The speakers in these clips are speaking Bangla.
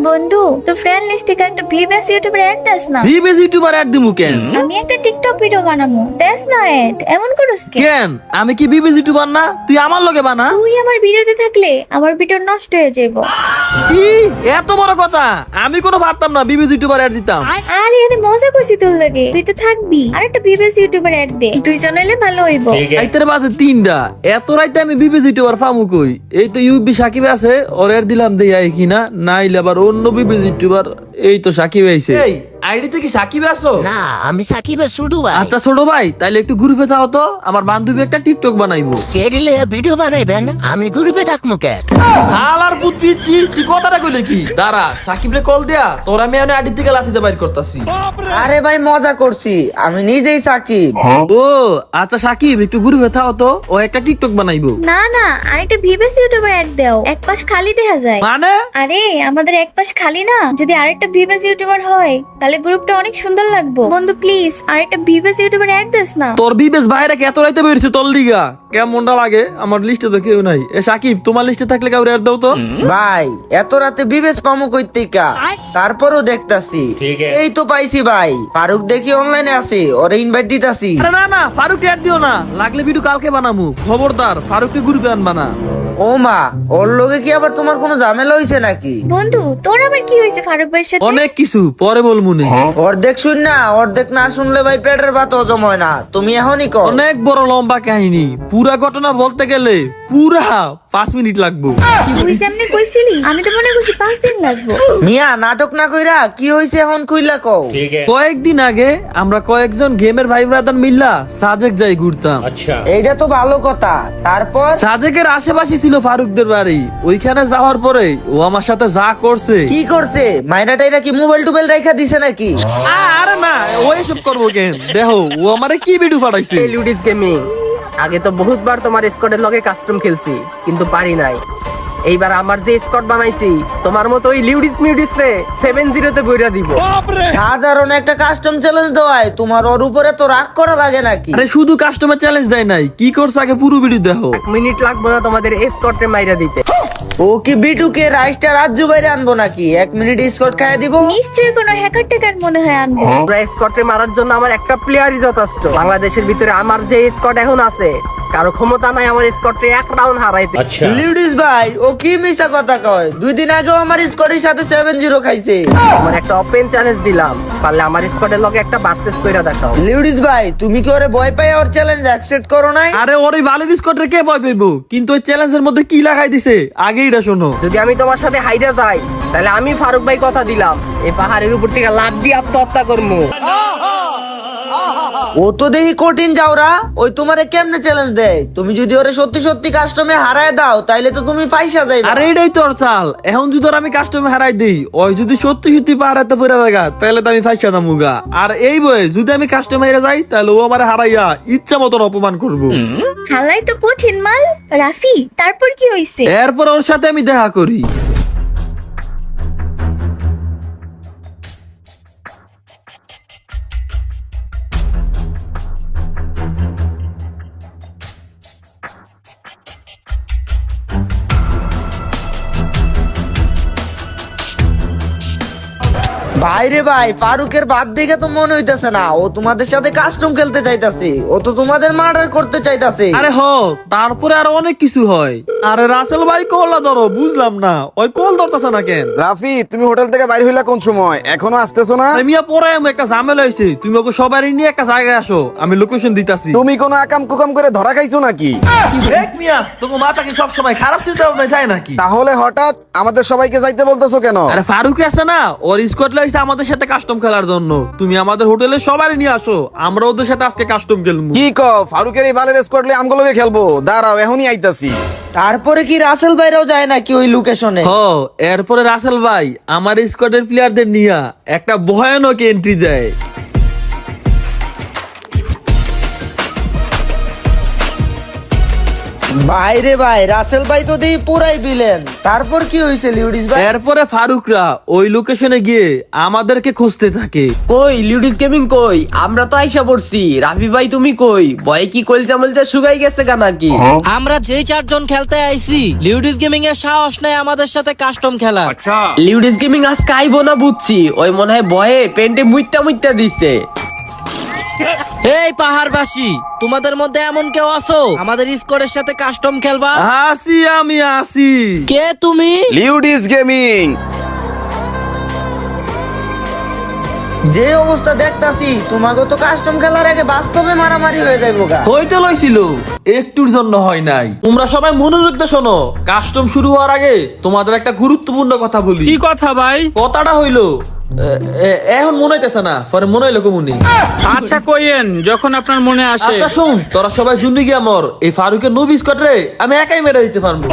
বন্ধু তোর ফ্রেন্ড লিস্ট থেকে একটা ভিভিএস ইউটিউবার অ্যাড দাস না। ভিভিএস ইউটিউবার অ্যাড দিমু কেন? আমি একটা টিকটক ভিডিও বানাবো, দাস না অ্যাড। এমন করস কেন? কেন আমি কি ভিভিএস ইউটিউবার না? তুই আমার লগে বানা। তুই আমার ভিডিওতে থাকলে আমার ভিডিও নষ্ট হয়ে যাবে। কি এত বড় কথা? আমি কোনো পারতাম না ভিভিএস ইউটিউবার অ্যাড দিতাম। আরে আরে মজা করছি তোর লাগে, তুই তো থাকবি। আর একটা ভিভিএস ইউটিউবার অ্যাড দে, দুইজন হইলে ভালো হইব। রাইতের বাজে 3টা, এত রাইতে আমি ভিভিএস ইউটিউবার পামু কই? এই তো ইউবি সাকিব আছে, ওর অ্যাড দিলাম দেই আই কিনা, নাইলে আবার অন্য ভিভিএস ইউটিউবার। এই তো সাকিব আইছে। এই আইডিতে কি সাকিব আছো? না আমি সাকিবের শুরু ভাই। আচ্ছা ছোট ভাই, তাইলে একটু গ্রুপে থাও তো, আমার বান্ধবী একটা টিকটক বানাইবো। স্টেডিলে ভিডিও বানাইবেন, আমি গ্রুপে থাকবো কেন? হালার পুত পিচ্ছি, তুই কথাটা কইলে কি? দাঁড়া সাকিবরে কল দেয়া, তোর আমি আইডি থেকে লাথিতে বাইর করতাছি। আরে ভাই মজা করছি, আমি নিজেই সাকিব। ও আচ্ছা সাকিব, একটু গ্রুপে থাও তো, ও একটা টিকটক বানাইবো। না না, আরেকটা ভিভিএস ইউটিউবার অ্যাড দাও, এক পাশ খালি দেখা যায়। মানে আরে আমাদের এক পাশ খালি না, যদি আরেকটা ভিভিএস ইউটিউবার হয় তাহলে গ্রুপটা অনেক সুন্দর লাগবে। বন্ধু প্লিজ আরেকটা ভিভিএস ইউটিউবার অ্যাড দিস না। তোর বিবেশ বাইরে এত রাইতে বেরিয়েছে তোর লিগা, কেমনটা লাগে? আমার লিস্টে তো কেউ নাই। এ সাকিব, তোমার লিস্টে থাকলে কাউরে অ্যাড দাও তো। ভাই এত রাতে বিবেশ পামু কইতেকা, তারপরও দেখতাছি। এই তো পাইছি ভাই, ফারুক দেখি অনলাইনে আছে, ওরে ইনভাইট দিতাছি। আরে না না, ফারুক অ্যাড দিও না, লাগলে ভিডিও কালকে বানামু। খবরদার ফারুককে গ্রুপে আনবা না। ও মা, ওর লগে কি আবার তোমার কোনো ঝামেলা হইছে নাকি? বন্ধু তোর আবার কি হয়েছে ফারুক ভাইয়ের সাথে? অনেক কিছু পরে বলমুনে। অর্ধেক শুন না, অর্ধেক না শুনলে ভাই পেটের ভাত হজম হয় না। তুমি এখনই কর। অনেক বড় লম্বা কাহিনী, পুরা ঘটনা বলতে গেলে পুরা 5 মিনিট লাগবে। তুই সামনে কইছিলি, আমি তো মনে করছি 5 দিন লাগবে। মিয়া নাটক না কইরা কি হইছে এখন কইলা কও। কয়েকদিন আগে আমরা কয়েকজন গেমের ভাই ব্রাদার মিল্লা সাজেক যাই ঘুরতাম। এইটা তো ভালো কথা, তারপর? সাজেকের আশেপাশে ছিল ফারুকদের বাড়ি। ওইখানে যাওয়ার পরে ও আমার সাথে যা করছে। কি করছে? মাইনা টাইরা কি মোবাইল টোবাইল রাইখা দিছে নাকি? আরে না, ও এসব করবো কেন? দেখো ও আমারে কি ভিডিও পাঠাইছে। লিউডিস গেমিং, আগে তো বহুতবার তোমার স্কোয়াডের লগে কাস্টম খেলছি, কিন্তু পারি নাই। এইবার আমার যে স্কোয়াড বানাইছি, তোমার মতো ওই লিউডিস মিউডিস রে 7-0 তে বইরা দিব। সাধারণ একটা কাস্টম চ্যালেঞ্জ দেওয়ায় তোমার ওর উপরে তো রাগ করা লাগে নাকি? আরে শুধু কাস্টমার চ্যালেঞ্জ দেয় নাই, কি করছে আগে পুরো ভিডিও দেখো। 1 মিনিট লাগবে না তোমাদের স্কোয়াডে মাইরা দিতে। ও কি বিটুকে রাইসটা রাজ্যু বাইরে আনবো নাকি? 1 মিনিট স্কট খাইয়ে দিব। নিশ্চয়ই কোনো হ্যাকার টেকার মনে হয় আনবো। পুরো স্কোয়াডে মারার জন্য আমার একটা প্লেয়ারই যথেষ্ট। বাংলাদেশের ভিতরে আমার যে স্কোয়াড এখন আছে, কারো ক্ষমতা নাই আমার স্কোয়াডে এক রাউন্ড হারাইতে। লিউডিস ভাই ও কি মিছা কথা কয়? 2 দিন আগেও আমার স্কোরের সাথে 7-0 খাইছে। আমার একটা ওপেন চ্যালেঞ্জ দিলাম, পারলে আমার স্কোয়াডের লগে একটা ভার্সেস কইরা দেখাও। লিউডিস ভাই তুমি কি ওরে ভয় পাই ওর চ্যালেঞ্জ অ্যাকসেপ্ট করো নাই? আরে ওর এই বালির স্কোয়াডে কে ভয় পাইবো? কিন্তু ওই চ্যালেঞ্জের মধ্যে কি লাগাই দিছে আগে এটা শোনো। যদি আমি তোমার সাথে হাইরা যাই, তাহলে আমি ফারুক ভাই কথা দিলাম, এই পাহাড়ের উপর থেকে লাফ দিয়ে আত্মহত্যা করবো। ও তো দেখি কঠিন যাওরা, ওই তোমারে কেমনে চ্যালেঞ্জ দেয়? তুমি যদি ওরে সত্যি সত্যি কাস্টমে হারায় দাও তাইলে তো তুমি ফাইসা যাইবা। আরে এটাই তোর চাল। এখন যদি ওর আমি কাস্টমে হারাই দেই, ওই যদি সত্যি সত্যি পাহাড়াতে ফিরে দেখা, তাহলে তো আমি ফাইসা দামুগা। আর এই বয়ে যদি আমি কাস্টমে হেরে যাই, তাহলে ও আমারে হারাইয়া ইচ্ছা মতন অপমান করবো। হালাই তো কঠিন মাল। রাফি তারপর কি হইছে? এরপর ওর সাথে আমি দেখা করি। ভাই রে ভাই, ফারুকের ভাব দেখে তো মনে হইতাছে না ও তোমাদের সাথে কাস্টম খেলতে চাইতাছে, ও তো তোমাদের মার্ডার করতে চাইতাছে। আরে হ, তারপরে আর অনেক কিছু হয়। আরে রাসেল ভাই কলটা ধরো, বুঝলাম না ওই কল ধরতেছে না কেন? রাফি তুমি হোটেল থেকে বাইরে হইলা কোন সময়? এখনো আসতেছো না? আরে মিয়া, পরে আমি একটা ঝামেলা হয়েছে, তুমি ওকে সবাই নিয়ে একটা জায়গায় আসো, আমি লোকেশন দিতাছি। তুমি কোনো আকাম কুকাম করে ধরা খাইছো নাকি? দেখ মিয়া, তোমার মাথা কি সবসময় খারাপ চিন্তা ভাবনা যায় নাকি? তাহলে হঠাৎ আমাদের সবাইকে যাইতে বলতেছো কেন? আরে ফারুক আছে না, ওর স্কোয়াড লাইছে আমাদের সাথে কাস্টম খেলার জন্য। তুমি আমাদের হোটেলে সবাই নিয়ে আসো, আমরা ওদের সাথে আজকে কাস্টম খেলবো। কি কও? ফারুকের এই বালের স্কোয়াড লয়ে আমগুলোকে খেলবো? দাঁড়াও এখনই আইতাছি। তারপরে কি রাসেল ভাইরাও যায় নাকি ওই লোকেশনে? হ, এরপরে রাসেল ভাই আমার স্কোয়াডের প্লেয়ারদের নিয়ে একটা ভয়ানক এন্ট্রি যায়। বাইরে ভাই রাসেল ভাই তো দেই পুরাই বিলেন, তারপর কি হয়েছে লিউডিস ভাই? এরপরে ফারুকরা ওই লোকেশনে গিয়ে আমাদেরকে খুঁজতে থাকে। কই লিউডিস গেমিং কই? আমরা তো আইসা পড়ছি। রাফি ভাই তুমি কই? ভয়ে কি কলজা মলজা শুকাই গেছে গা নাকি? আমরা যেই চারজন খেলতে আইছি, লিউডিস গেমিং এর সাহস নাই আমাদের সাথে কাস্টম খেলা। লিউডিস গেমিং আজকে আইবো না বুঝছি, ওই মনে হয় ভয়ে পেন্টে মুইত্তা দিছে। এই পাহাড়বাসী, তোমাদের মধ্যে এমন কেউ আছো আমাদের স্কোরের সাথে কাস্টম খেলবা? আসি আমি আসি। কে তুমি? লিউডিস গেমিং। যে অবস্থা দেখতাছি তোমাকে তো কাস্টম খেলার আগে বাস্তবে মারামারি হয়ে যাইবো গা। হইতে লইছিল, একটুর জন্য হয় নাই। তোমরা সবাই মনোযোগ দিয়ে শোনো, কাস্টম শুরু হওয়ার আগে তোমাদের একটা গুরুত্বপূর্ণ কথা বলি। কি কথা ভাই? কথাটা হইলো এখন মনে হইতেছে না, পরে মনে হইলো কমুনি। আচ্ছা কইেন যখন আপনার মনে আসে। আচ্ছা শুন, তোরা সবাই জুনি গিয়া মর, এই ফারুকের নবী স্কট রে আমি একাই মেরে দিতে পারবো।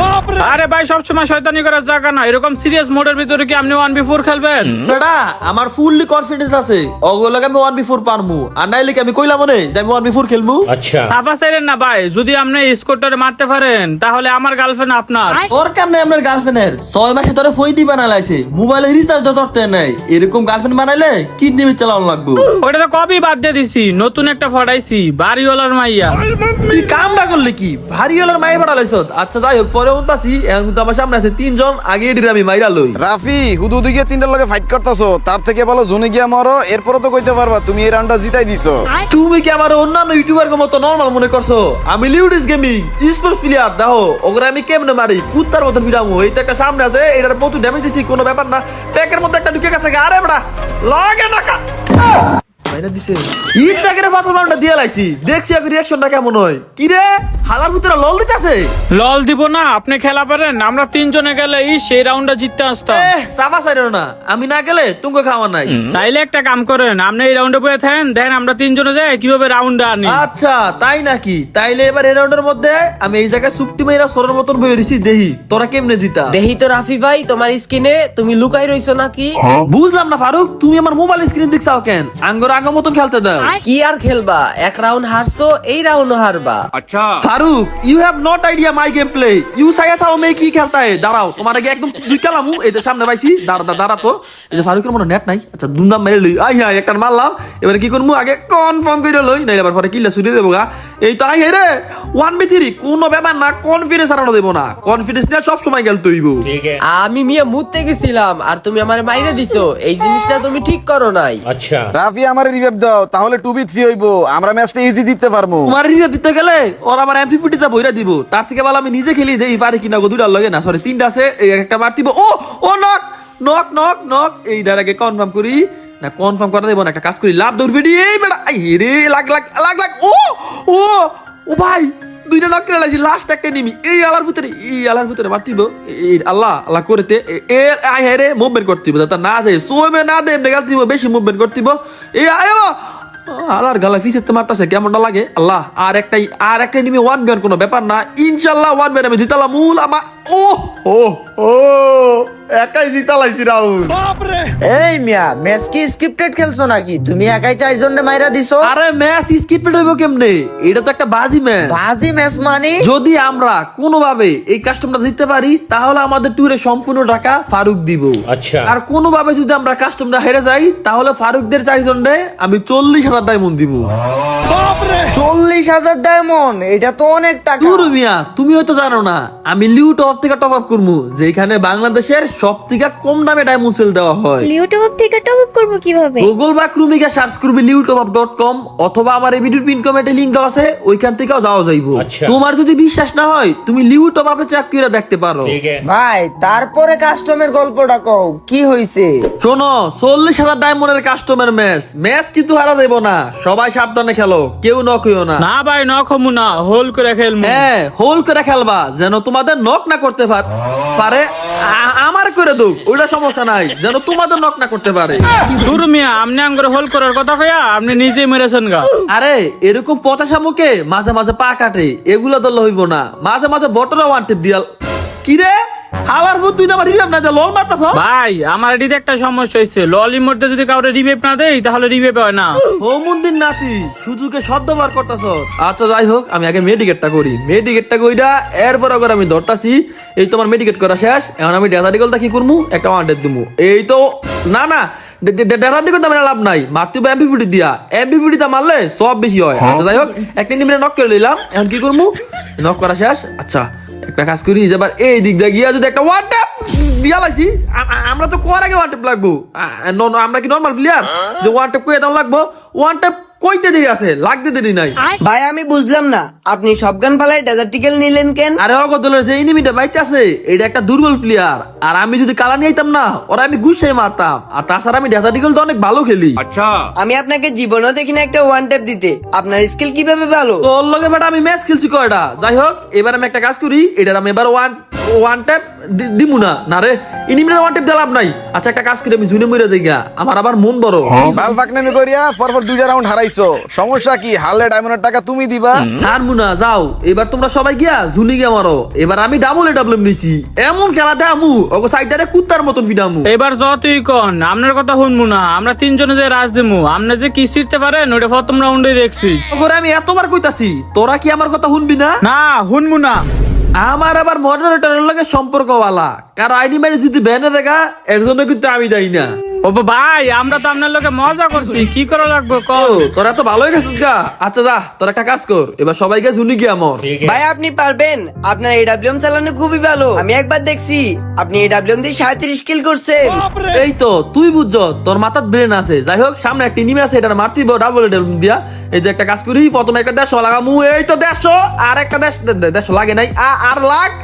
আরে ভাই সবসময় শয়তানি করার জায়গা না, এরকম সিরিয়াস মোডের ভিতরে কি আপনি 1v4 খেলবেন? বেটা আমার ফুললি কনফিডেন্স আছে, ওগুলোকে আমি 1v4 পারমু। আর নাইলে কি আমি কইলাম মনে যে আমি 1v4 খেলমু? সাফা চাইলেন না ভাই, যদি আপনি স্কোরটারে মারতে পারেন তাহলে আমার গার্লফ্রেন্ড আপনার। ওর কারণে আপনার গার্লফ্রেন্ডের 6 মাসে তোরা ফইদি বানালাইছে, মোবাইলে রিচার্জ করতে নাই। এরকম গার্লফ্রেন্ড বানাইলে কিডনি চালানো লাগবো। ওটা তো কবি বাদ দিয়ে দিছি, নতুন একটা ফটাইছি, বাড়িওয়ালার মাইয়া। তুই কামটা করলি কি? ভারী হলার মাই বাড়ালাইছ। আচ্ছা যাই হোক, পরে উনতাছি। এখন কিন্তু আমার সামনে আছে 3 জন, আগে এডির আমি মাইরা লই। রাফি হুদু গিয়ে 3টার লগে ফাইট করতেছো, তার থেকে বলো জুনে গিয়া মরো, এরপরে তো কইতে পারবা তুমি এই রাউন্ডটা জিতাই দিছো। তুমি কি আমার অন্যান্য ইউটিউবার মতো নরমাল মনে করছো? আমি লিউডিস গেমিং স্পোর্টস প্লেয়ার। দেখো ওগরে আমি কেমনে মারি, কুত্তার মতন ফিরামু। এই তো একটা সামনে আছে, এটার প্রচুর ড্যামেজ দিছি, কোনো ব্যাপার না। প্যাকের মধ্যে একটা ঢুকে গেছে। আরে বেটা লাগে না কা মাইরা দিছে। ইচ্ছা করে পাথর মারটা দিয়ে লাইছি, দেখছি আগে রিঅ্যাকশনটা কেমন হয়। কি রে হালার ভিতরে লল দিতেছে? লল দিব না, আপনি খেলা পারেন। আমরা 3 জনে গেলে সেই রাউন্ডটা জিততে আসতাম। সাবা সাইরো না, আমি না গেলে তুমি খাওয়া নাই। তাইলে একটা কাম করেন, আপনি এই রাউন্ডে বয়ে থাকেন, দেন আমরা 3 জনে যাই কিভাবে রাউন্ডটা আনি। আচ্ছা তাই নাকি? তাইলে এবার এই রাউন্ডের মধ্যে আমি এই জায়গায় চুপটি মেয়েরা সরের মতন বয়ে রইছি, দেহি তোরা কেমনে জিতা। দেহি তো রাফি ভাই তোমার স্কিনে তুমি লুকাই রইছো নাকি? বুঝলাম না ফারুক, তুমি আমার মোবাইল স্ক্রিন দেখছাও কেন? আঙ্গর আগের মতন খেলতে দাও। কি আর খেলবা, এক রাউন্ড হারছো, এই রাউন্ড হারবা। Farooq you have not idea my game play. You সাইয়া থাও মে কি খেলতা है। দাঁড়াও তোমার আগে একদম দুই কালামু এই যে সামনে পাইছি। দাঁড়া তো, এই যে ফারুকের মনে নেট নাই। আচ্ছা দুমদাম মেরে লই। আই হ্যাঁ একটা মারলাম, এবারে কি করমু আগে কনফার্ম কইরা লই, নাইলে আবার পরে কিল্লা ছুড়ে দেবো গা। এই তো আই হে রে 1v3 কোনো ব্যাপার না, কনফিডেন্স হারানো দেব না। কনফিডেন্স নিয়ে সব সময় গেলতে হইব। আমি মিয়া মুততে গেছিলাম আর তুমি আমারে মাইরে দিছো, এই জিনিসটা তুমি ঠিক করো নাই। রাফি আমারে রিভাইভ দাও, তাহলে 2v3 হইবো, আমরা ম্যাচটা ইজি জিততে পারবো। তোমার রিভাইভ দিতে গেলে ওর আমার এমপি টা বইরা দিব। তার থেকে ভালো আমি নিজে খেলি, দেই পারি কিনা গো। দুইটার লগে না, সরি 3টা আছে, এই একটা মার দিব। ও নক নক নক নক। এইটার আগে কনফার্ম করি না, কনফার্ম করে দেব না, একটা কাজ করি, লাভ দৌড় ভিডি। এই বেটা আই রে লাগ লাগ লাগ লাগ। ও ও ও ভাই দুইটা নক করে লাইছি, লাস্ট একটা নিমি। এই আলার ভিতরে মারতিব। এই আল্লাহ আল্লাহ করতে এ আই রে মুভমেন্ট করতিব, তা না যায় সোমে না দে এমনি গালতিব, বেশি মুভমেন্ট করতিব। এই আয়ো আলার গালা ফিসেতে মারতাছে, কেমনটা লাগে আল্লাহ। আর একটাই নিমি 1v1 কোনো ব্যাপার না, ইনশাআল্লাহ 1v1 আমি জিতালাম। মূল আমার ও একাই জিতালাইছি রাউন্ড। এই মিয়া ম্যাচ কি স্ক্রিপ্টেড খেলছো নাকি? তুমি একাই 4 জনে মাইরা দিছো। আরে ম্যাচ স্কিপেড হইব কেমনে? এটা তো একটা বাজি ম্যাচ। বাজি ম্যাচ মানে? যদি আমরা কোনোভাবে এই কাস্টমটা দিতে পারি তাহলে আমাদের ট্যুরে সম্পূর্ণ টাকা ফারুক দিব। আচ্ছা আর কোনোভাবে যদি আমরা কাস্টমটা হেরে যাই তাহলে ফারুকদের 4 জনে আমি 40,000 ডায়মন্ড দিব। 40,000 ডায়মন্ড? এটা তো অনেক টাকা। দূর মিয়া, তুমি হয়তো জানো না আমি লিউ টপ থেকে টপ আপ করবো, যেখানে বাংলাদেশের সব থেকে কম দামে ডায়মন্ড সেল দেওয়া হয়। ইউটিউব থেকে টপ আপ করবো কিভাবে? গুগল বা ক্রোমে সার্চ করবি liutopap.com, অথবা আমার এই ভিডিওর পিন কমেন্টে লিংক দেওয়া আছে, ওইখান থেকেও যাওয়া যাইবো। তোমার যদি বিশ্বাস না হয় তুমি লিউটপে চেক করে দেখতে পারো। ভাই তারপরে কাস্টমের গল্পটা কও, কি হইছে? শোনো 40,000 ডায়মন্ডের কাস্টমার ম্যাচ কিন্তু হারা দেব না। সবাই সাবধানে খেলো, কেউ নক হইও না। না ভাই নক হমু না, হোল করে খেলমু। হ্যাঁ হোল করে খেলবা, যেন তোমাদের নক না করতে পারে। আমার করে দো ওইটা সমস্যা নাই, যেন তোমাদের নক না করতে পারে। দূর মিয়া, আপনি আঙ্গুর হোল করার কথা কইয়া আপনি নিজেই মেরেছেন গা। আরে এরকম পচাশা মুখে মাঝে মাঝে পা কাটে, এগুলো দল হইব না। মাঝে মাঝে বটরা ওয়ান টিপ দিয়াল। কি রে হালার ফুট তুই তো আমার রিভাইভ না দে লল মারতাছ। ভাই আমার এটিতে একটা সমস্যা হয়েছে, ললির মধ্যে যদি কাউরে রিভাইভ না দেই তাহলে রিভাইভ হয় না। ও মন্দির নাতি সুযোগে সদ্যবার করতাছ। আচ্ছা যাই হোক, আমি আগে মেডিকেটটা করি। মেডিকেটটা কইরা এরপর আগে আমি ধরতাছি। এই তোমার মেডিকেট করা শেষ, এখন আমি ডেজার্টিকলটা কি করবো, একটা ওয়ান্টেড দিমু। এই তো না না ডেজার্টিকল দামে লাভ নাই, মারতে হবে এমপিভিটি দিয়া। এমপিভিটি তা মারলে সব বেশি হয়। আচ্ছা যাই হোক, একটা নিমিরে নক করে নিলাম। এখন কি করবো, নক করা শেষ। আচ্ছা একটা কাজ করি, এবার এই দিক দিয়ে গিয়া যদি একটা ওয়ান ট্যাপ দিয়া লাইছি, আমরা তো কোয়ার আগে ওয়ান ট্যাপ লাগবো। আমরা কি নর্মাল প্লেয়ার যে ওয়ান ট্যাপ কইতে লাগবো? ওয়ান ট্যাপ কইতে দেরি আছে, লাগতে দেরি নাই। ভাই আমি বুঝলাম না, আপনি সব গান পালায় ডেজার্টিক্যাল নিলেন কেন? আরে অগদলের যে এনিমিটা বাইতে আছে এটা একটা দুর্বল প্লেয়ার, আর আমি যদি কালা নিয়ে আইতাম না ওরা আমি গুছাই মারতাম। আর তাছাড়া আমি ডেজার্টিক্যাল তো অনেক ভালো খেলি। আমি আপনাকে জীবনেও দেখি না একটা ওয়ান ট্যাপ দিতে, আপনার স্কিল কিভাবে ভালো? তোর লগে বেটা আমি ম্যাচ খেলছি কয়টা। যাই হোক, এবার আমি একটা কাজ করি, এটার আমি এবার ওয়ান ট্যাপ দিমু না। না রে, এনিমিটার ওয়ান ট্যাপ দিয়ে লাভ নাই। আচ্ছা একটা কাজ করি, আমি জুনে মরে যাই গা, আমার আবার মন বড়। বাল ফাকনামি করিয়া পরপর 2টা রাউন্ড হারাইছো, সমস্যা কি? হারলে ডায়মন্ডের টাকা তুমি দিবা। আর মুনা যাও, এবার তোমরা সবাই গিয়া জুনি গিয়া মারো। এবার আমি ডাবল এডাবলম নিছি, এমন খেলা দেখামু ওগো সাইডারে কুত্তার মতন ফিডামু। এবার যতই কন আপনার কথা শুনবো না, আমরা তিনজনে যে রাজ দিমু, আপনি যে কি শিখতে পারেন ওটা প্রথম রাউন্ডে দেখছি। ওগরে আমি এতবার কইতাছি, তোরা কি আমার কথা শুনবি না? না শুনবো না। আমার আবার মডারেটরের লগে সম্পর্কওয়ালা, কারো আইডি মেরে যদি ব্যানে দেখা এর জন্য কিন্তু আমি যাই না। ও ভাই আমরা তো আপনার লোকে মজা করছি, কি করা লাগবে ও কল। তোরা তো ভালোই গেছিস গা। আচ্ছা যা, তোরা একটা কাজ কর, এবার সবাইকে জুনি গিয়া মর। ভাই আপনি পারবেন, আপনার এডাব্লিউএম চালানো খুবই ভালো। আমি একবার দেখছি আপনি এডাব্লিউএম দিয়ে 37 কিল করছেন। এই তো তুই বুঝছ, তোর মাথার ব্রেন আছে। যাই হোক, সামনে একটা নিমে আছে, এটা মারতিব ডাবল এডাবলম দিয়া। এই যে একটা কাজ করি, প্রথমে একটা 150 লাগামু। এই তো 150, আর একটা 150 লাগে নাই, আর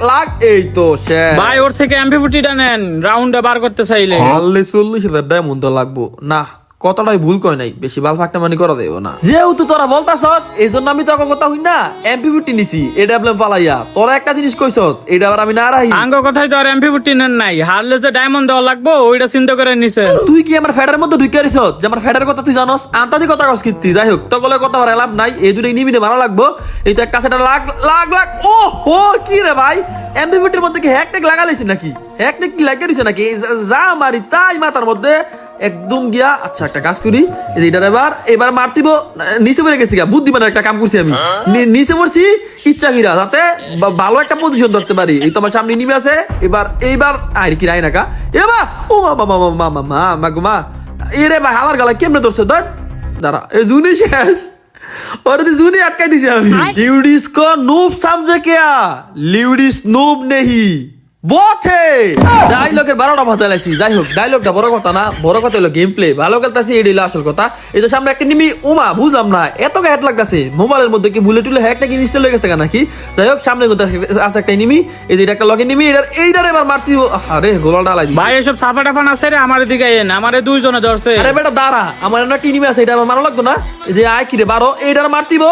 লাখ। এই তো শেষ। ভাই ওর থেকে এমপি40টা নেন, রাউন্ডে বার করতে চাইলে। পারলে 40,000 ডায়মন্ড লাগবো না। কথাটাই ভুল কয় নাই, বেশি বাল ফাকটা মানি করা দেব না। যেহেতু তোরা বলতাছ এই জন্য আমি তোকে কথা হই না এমপি50 নিছি এডাবলম পালাইয়া। তোরা একটা জিনিস কইছ, এটা আবার আমি না রাহি। আঙ্গ কথাই তো আর এমপি40 নেন নাই, হারলে যে ডায়মন্ড দেওয়া লাগবো ওইটা চিন্তা করে নিছে। তুই কি আমার ফ্যাডের মধ্যে ঢুকে আরিস যে আমার ফ্যাডের কথা তুই জানোস? আন্তাদি কথা কস কীর্তি। যাই হোক, তো বলে কথা লাভ নাই, এই দুটো নিমিনে মারা লাগবো। এই তো একটা সেটা লাখ। ও কি রে ভাই, এমপি50 মধ্যে কি হ্যাকটেক লাগাইছি নাকি? হ্যাকটেক কি লাগিয়ে দিছে নাকি? যা মারি তাই মাথার মধ্যে একদম গিয়া। আচ্ছা একটা কাজ করি, এইটার এবার মারতিব। নিচে পড়ে গেছি গা, বুদ্ধিমানের একটা কাম করছি আমি। নিচে পড়ছি ইচ্ছা কিরা, যাতে ভালো একটা পজিশন ধরতে পারি। এই তোমার সামনে নিমে আছে, এইবার আর কি রাই নাকা। এবার ও মা এরে ভাই, হালার গালা কেমনে ধরছে? দাঁড়া, এই জুনি শেষ। और जूनी अटका दीजिए अभी। लिउडिस को नूब समझे क्या? लिउडिस नूब नहीं বট হে। ডায়লগের 12টা ভাতা লাইছি। যাই হোক, ডায়লগটা বড় কথা না, বড় কথা হলো গেম প্লে। ভালো খেলতেছি, এটাই আসল কথা। এই তো সামনে একটা নিমি, ওমা বুঝলাম না এত হ্যাট লাগতেছে। মোবাইলের মধ্যে কি বুলেট টুলে হ্যাকটা কি ইনস্টল হয়ে গেছে নাকি? যাই হোক, সামনে আছে একটা নিমি, এই যে একটা লগে নিমি, এইটার এবার মারতি। আরে গোলাটা লাই ভাই এসব সাফা টাফা না ছেড়ে আমার দিকে এন, আমারে দুইজনে ধরছে। আরে বেটা দাঁড়া, আমার একটা নিমি আছে, এটা আমার মারা লাগতো না? এই যে আয় কিরে 12, এইটার মারতিব।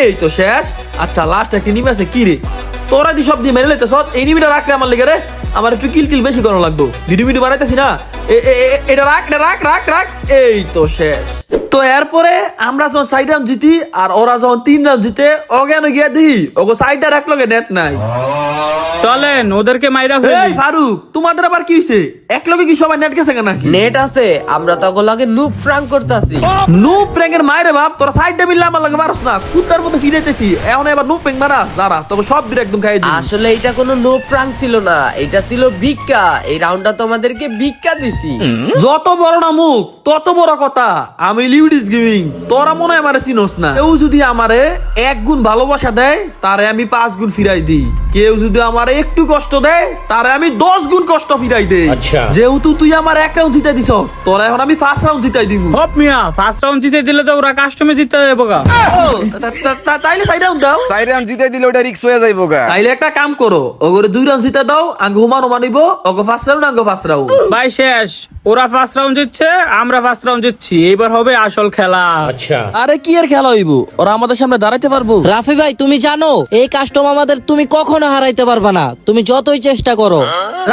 এই তো শেষ। আচ্ছা লাস্ট একটা নিমি আছে, কি রে তোরা দি সব দিয়ে মেরে লেতেছ। এই নিমিটা রাখলে আমার লেগে রে, আমার একটু কিল বেশি করা লাগবো। ভিডিও বানাইতেছি না, এটা রাখ। এই তো শেষ। তো এরপরে আমরা যখন 4 রাউন্ড জিতি, আর ওরা যখন 3 রাউন্ড জিতে, অজ্ঞান গিয়া দিই ওগো সাইডটা রাখলো নেট নাই। চলেন ওদেরকে মাইরা এই ফেলি। ফারুক, তোমাদের আবার কি হইছে? এক লগে কি সবাই নেট গেছে নাকি? নেট আছে, আমরা তো লগে নুব প্রাঙ্ক করতেছি। নো প্র্যাঙ্কের মায়ের বাপ, তোরা সাইডটা মিললে আমার লাগে মারস না, কুত্তার মতো ফিরাইতেছি। এখন এবার নো প্র্যাঙ্ক মারা দাঁড়া, তবে সব দিন একদম খাই দিই। আসলে এটা কোনো নো প্রাঙ্ক ছিল না, এটা ছিল ভিক্ষা। এই রাউন্ডটা তোমাদেরকে ভিক্ষা দিছি। যত বড় না মুখ তত বড় কথা। আমি লিউডিস গেমিং, তোরা মনে হয় আমারে চিনোস না। কেউ যদি আমারে 1 গুণ ভালোবাসা দেয়, তারে আমি 5 গুণ ফিরাই দিই। কেউ যদি আমারে একটু কষ্ট দেয়, তারে আমি 10 গুণ কষ্ট ফিরাই দেই। যেহেতু তুই আমার 1 রাউন্ড জিতাই দিছ, তোরা এখন আমি 5 রাউন্ড জিতাই দিব। হপ মিয়া, ফার্স্ট রাউন্ড জিতে দিলে তো ওরা কাস্টমে জিততে যাবো গা। তাইলে 4 রাউন্ড দাও। 4 রাউন্ড জিতে দিলে ওটা রিস্ক হয়ে যাইবো গা। তাইলে একটা কাম করো, ওগরে 2 রাউন্ড জিতে দাও, আঙ্গ হুমানো মানিব। ওগো 1st রাউন্ড, আঙ্গ 1st রাউন্ড। ভাই শেষ, ওরা ফার্স্ট রাউন্ড জিতছে, আমরা ফার্স্ট রাউন্ড জিতছি। এবার হবে আসল খেলা। আরে কি আর খেলা হইব? ওরা আমাদের সামনে দাঁড়াইতে পারবো? রাফি ভাই তুমি জানো এই কাস্টম আমাদের তুমি কখনো জীবনে হারাইতে পারবা না, তুমি যতই চেষ্টা করো।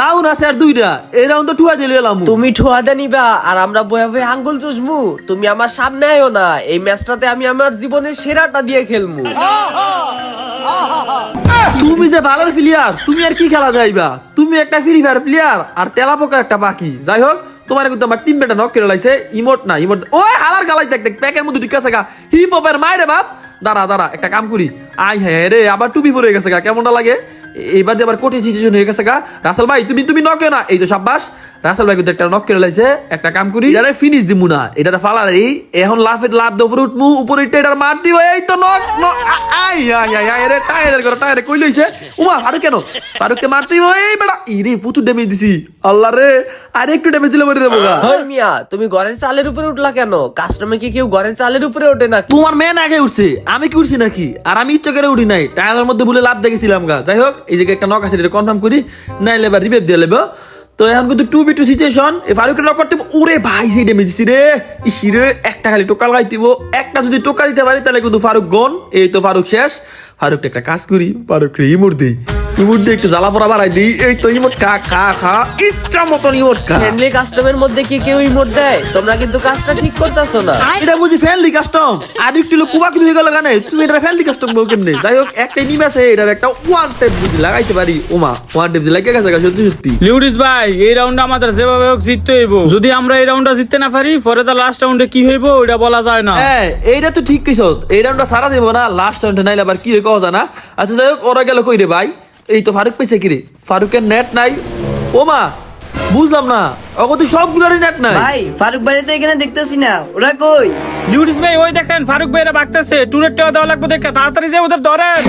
রাউন্ড আছে আর দুইটা, এই রাউন্ড তো ঠুয়া দিলে এলাম। তুমি ঠোয়াদা নিবা আর আমরা বয়ে বয়ে আঙ্গুল চুষমু। তুমি আমার সামনে আয়ো না, এই ম্যাচটাতে আমি আমার জীবনের সেরাটা দিয়ে খেলমু। তুমি যে ভালো প্লেয়ার, তুমি আর কি খেলা যাইবা? তুমি একটা ফ্রি ফায়ার প্লেয়ার আর তেলাপোকা একটা বাকি। যাই হোক, তোমার কিন্তু আমার টিম বেটা নক করে লাইছে। ইমোট না ইমোট, ওই হালার গালাই দেখ দেখ প্যাকের মধ্যে ঢুকে আছে গা। হিপ হপের মায়ের বাপ। দাঁড়া দাঁড়া, একটা কাম করি। আই হ্যাঁ রে, আবার টুপি পরে গেছে গা, কেমনটা লাগে? এইবার যে আবার কঠিন সিচুয়েশন হয়ে গেছে গা। রাসেল ভাই তুমি নকে না, এই তো সাব্বাস। রাসেল ভাই কিন্তু একটা নক করে লাইছে। একটা কাম করি, এটা ফিনিশ দিমু না, এটা ফালার এই এখন লাভ দে উপরে উঠমু, উপরে উঠে এটা মার দিব। এই তো knock knock. I I I I রে, টায়ারের করে টায়ারে কই লইছে। উমা ফারুক কেন? ফারুককে মারতে দিব। এই বেটা ইরে প্রচুর ড্যামেজ দিছি। আল্লাহ রে, আর একটু ড্যামেজ দিলে মরে দেবো গা। হই মিয়া, তুমি ঘরের চালের উপরে উঠলা কেন? কাস্টমে কি কেউ ঘরের চালের উপরে ওঠে নাকি? তোমার মেন আগে উঠছে, আমি কি উঠছি নাকি? আর আমি ইচ্ছা করে উঠি নাই, টায়ারের মধ্যে ভুলে লাভ দেখেছিলাম গা। যাই হোক, এই দিকে একটা নক আছে, এটা কনফার্ম করি, নাইলে এবার রিভাইভ দিয়ে লেব। তো এখন কিন্তু 2v2 সিচুয়েশন। এই ফারুকের নক করতে, ওরে ভাই সেই ড্যামেজ দিছি রে। ইসিরে একটা খালি টোকা লাগাইতিব, একটা যদি টোকা দিতে পারি তাহলে কিন্তু ফারুক গন। এই তো ফারুক শেষ। ফারুকটা একটা কাজ করি, ফারুক ইমোট দিই, ইমোট দিয়ে একটু জ্বালা পোড়া বাড়াই দিই। এই তো ইমোট খা খা খা, ইচ্ছা মতন ইমোট খা। ফ্রেন্ডলি কাস্টমের মধ্যে কি কেউ ইমোট দেয়? তোমরা কিন্তু কাজটা ঠিক করতেছো না। এটা বুঝি ফ্যানলি কাস্টম, আর একটু লোক কুবা কি হয়ে গেল গানে, তুমি এটা ফ্যানলি কাস্টম বল কেমনে? যাই হোক, একটা নিম আছে, এটার একটা ওয়ান টেপ বুঝি লাগাইতে পারি। ওমা ওয়ান টেপ লাগিয়ে গেছে সত্যি সত্যি। লিউডিস ভাই, এই রাউন্ডে আমাদের যেভাবে হোক জিততে হইব। যদি আমরা এই রাউন্ডটা জিততে না পারি, পরে তো লাস্ট রাউন্ডে কি হইব ওইটা বলা যায় না। হ্যাঁ, এইটা তো ঠিক কইছ, এই রাউন্ডটা সারা দেবো না, লাস্ট রাউন্ডে নাইলে আবার কি হয়ে কওয়া যায় না। আচ্ছা যাই হোক, ওরা গেল কই রে ভাই? এই তো ফারুক পেয়েছে কি রে? ফারুকের নেট নাই। ওমা বুঝলাম না, অগতি সবগুলোরই নেট নাই। ভাই ফারুক বাড়িতে এখানে দেখতেছি না, ওরা কই? লিউডিস ভাই ওই দেখেন ফারুক ভাইরা বাগতেছে, টুরের টেওয়া দেওয়া লাগবে দেখে, তাড়াতাড়ি যে ওদের ধরেন।